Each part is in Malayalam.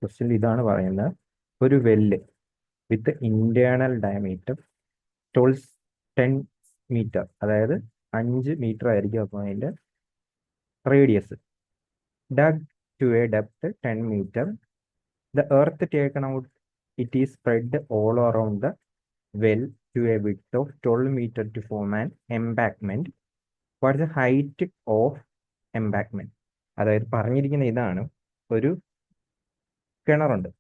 ക്വസ്റ്റ്യൻ ഇതാണ് പറയുന്നത്. ഒരു well with internal diameter 12 10 metre, അതായത് 5 മീറ്റർ ആയിരിക്കും അപ്പോൾ അതിന്റെ radius. Dug to a depth 10 metre. The earth taken out it is spread all around the well to a width of 12 metre to form an embankment. What is the height of embankment? അതായത് പറഞ്ഞിരിക്കുന്ന ഇതാണ്, ഒരു കിണറുണ്ട്.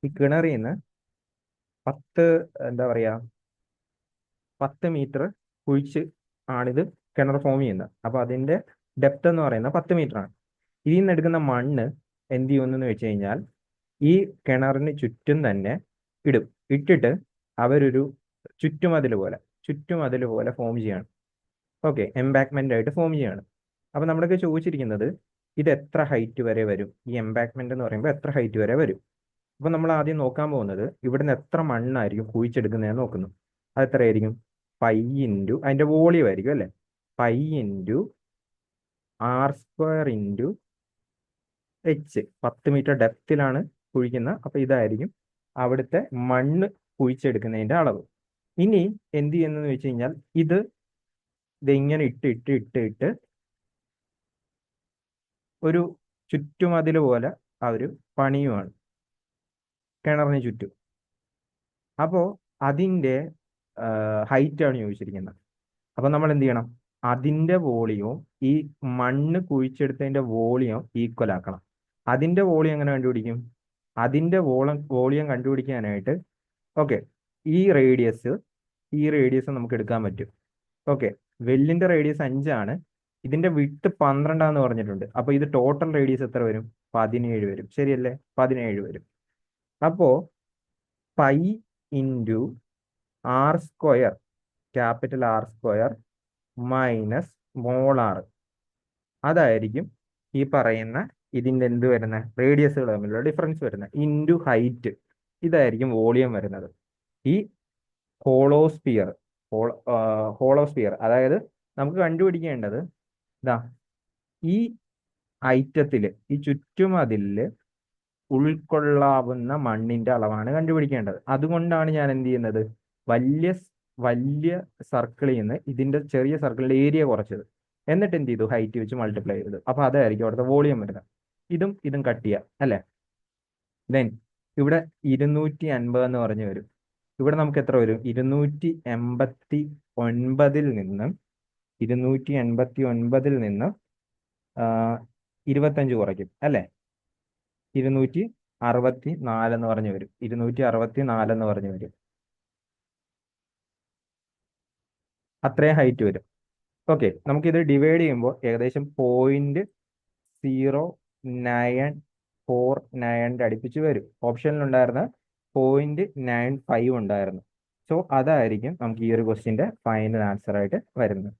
ഈ കിണറിൽ നിന്ന് 10 എന്താ പറയാ 10 മീറ്റർ കുഴിച്ച് ആണിത് കിണർ ഫോം ചെയ്യുന്നത്. അപ്പൊ അതിന്റെ ഡെപ്ത് എന്ന് പറയുന്നത് 10 മീറ്റർ ആണ്. ഇതിൽ നിന്ന് എടുക്കുന്ന മണ്ണ് എന്ത് ചെയ്യുമെന്ന് വെച്ച് കഴിഞ്ഞാൽ ഈ കിണറിന് ചുറ്റും തന്നെ ഇടും. ഇട്ടിട്ട് അവരൊരു ചുറ്റുമതിൽ പോലെ ഫോം ചെയ്യാണ്. ഓക്കെ, എംബാക്ക്മെന്റ് ആയിട്ട് ഫോം ചെയ്യാണ്. അപ്പൊ നമ്മളൊക്കെ ചോദിച്ചിരിക്കുന്നത് ഇത് എത്ര ഹൈറ്റ് വരെ വരും, ഈ എംബാക്ക്മെന്റ് എന്ന് പറയുമ്പോൾ എത്ര ഹൈറ്റ് വരെ വരും. അപ്പൊ നമ്മൾ ആദ്യം നോക്കാൻ പോകുന്നത് ഇവിടുന്ന് എത്ര മണ്ണായിരിക്കും കുഴിച്ചെടുക്കുന്നതെന്ന് നോക്കുന്നു. അത് എത്രയായിരിക്കും? പൈ ഇൻറ്റു അതിന്റെ വോളിയം ആയിരിക്കും അല്ലെ, pi into r² into h. 10 metre ഡെപ്തിലാണ് കുഴിക്കുന്നത്. അപ്പൊ ഇതായിരിക്കും അവിടുത്തെ മണ്ണ് കുഴിച്ചെടുക്കുന്നതിന്റെ അളവ്. ഇനി എന്ത് ചെയ്യുന്നതെന്ന് വെച്ച് കഴിഞ്ഞാൽ ഇങ്ങനെ ഇട്ട് ഒരു ചുറ്റുമതിൽ പോലെ അവര് പണിയുമാണ് കിണറിന് ചുറ്റും. അപ്പോൾ അതിന്റെ ഹൈറ്റ് ആണ് ചോദിച്ചിരിക്കുന്നത്. അപ്പൊ നമ്മൾ എന്ത് ചെയ്യണം? അതിന്റെ വോളിയവും ഈ മണ്ണ് കുഴിച്ചെടുത്തതിന്റെ വോളിയം ഈക്വൽ ആക്കണം. അതിന്റെ വോളിയം എങ്ങനെ കണ്ടുപിടിക്കും? അതിന്റെ വോളിയം കണ്ടുപിടിക്കാനായിട്ട് ഓക്കെ, ഈ റേഡിയസ് നമുക്ക് എടുക്കാൻ പറ്റും. ഓക്കെ, വെല്ലിന്റെ റേഡിയസ് 5 ആണ്, ഇതിന്റെ വിഡ്ത്ത് 12 പറഞ്ഞിട്ടുണ്ട്. അപ്പൊ ഇത് ടോട്ടൽ റേഡിയസ് എത്ര വരും? 17 വരും. ശരിയല്ലേ? 17 വരും. അപ്പോ pi into r², capital R² minus molar, അതായിരിക്കും ഈ പറയുന്ന ഇതിന്റെ എന്ത് വരുന്ന റേഡിയസുകൾ തമ്മിലുള്ള ഡിഫറൻസ് വരുന്നത്, ഇൻറ്റു ഹൈറ്റ്. ഇതായിരിക്കും വോളിയം വരുന്നത്. ഈ ഹോളോസ്പിയർ ഹോളോസ്പിയർ അതായത് നമുക്ക് കണ്ടുപിടിക്കേണ്ടത് ഇതാ ഈ ഈ ചുറ്റുമതില് ഉൾക്കൊള്ളാവുന്ന മണ്ണിന്റെ അളവാണ് കണ്ടുപിടിക്കേണ്ടത്. അതുകൊണ്ടാണ് ഞാൻ എന്ത് ചെയ്യുന്നത്, വലിയ വലിയ സർക്കിളിൽ നിന്ന് ഇതിന്റെ ചെറിയ സർക്കിളിന്റെ ഏരിയ കുറച്ചത്, എന്നിട്ട് എന്ത് ചെയ്തു, ഹൈറ്റ് വെച്ച് മൾട്ടിപ്ലൈ ചെയ്തത്. അപ്പൊ അതായിരിക്കും അവിടുത്തെ വോളിയം വരുന്നത്. ഇതും കട്ട് ചെയ്യാം അല്ലെ. ദെൻ ഇവിടെ 250 എന്ന് പറഞ്ഞു വരും. ഇവിടെ നമുക്ക് എത്ര വരും? 289 25 കുറയ്ക്കും അല്ലെ, 264 എന്ന് പറഞ്ഞു വരും. 264 എന്ന് പറഞ്ഞു വരും. അത്രയും ഹൈറ്റ് വരും. ഓക്കെ, നമുക്കിത് ഡിവൈഡ് ചെയ്യുമ്പോൾ ഏകദേശം 0.0949 അടുപ്പിച്ച് വരും. ഓപ്ഷനിലുണ്ടായിരുന്ന 0.95 ഉണ്ടായിരുന്നു. സോ അതായിരിക്കും നമുക്ക് ഈ ഒരു ക്വസ്റ്റ്യന്റെ ഫൈനൽ ആൻസർ ആയിട്ട് വരുന്നത്.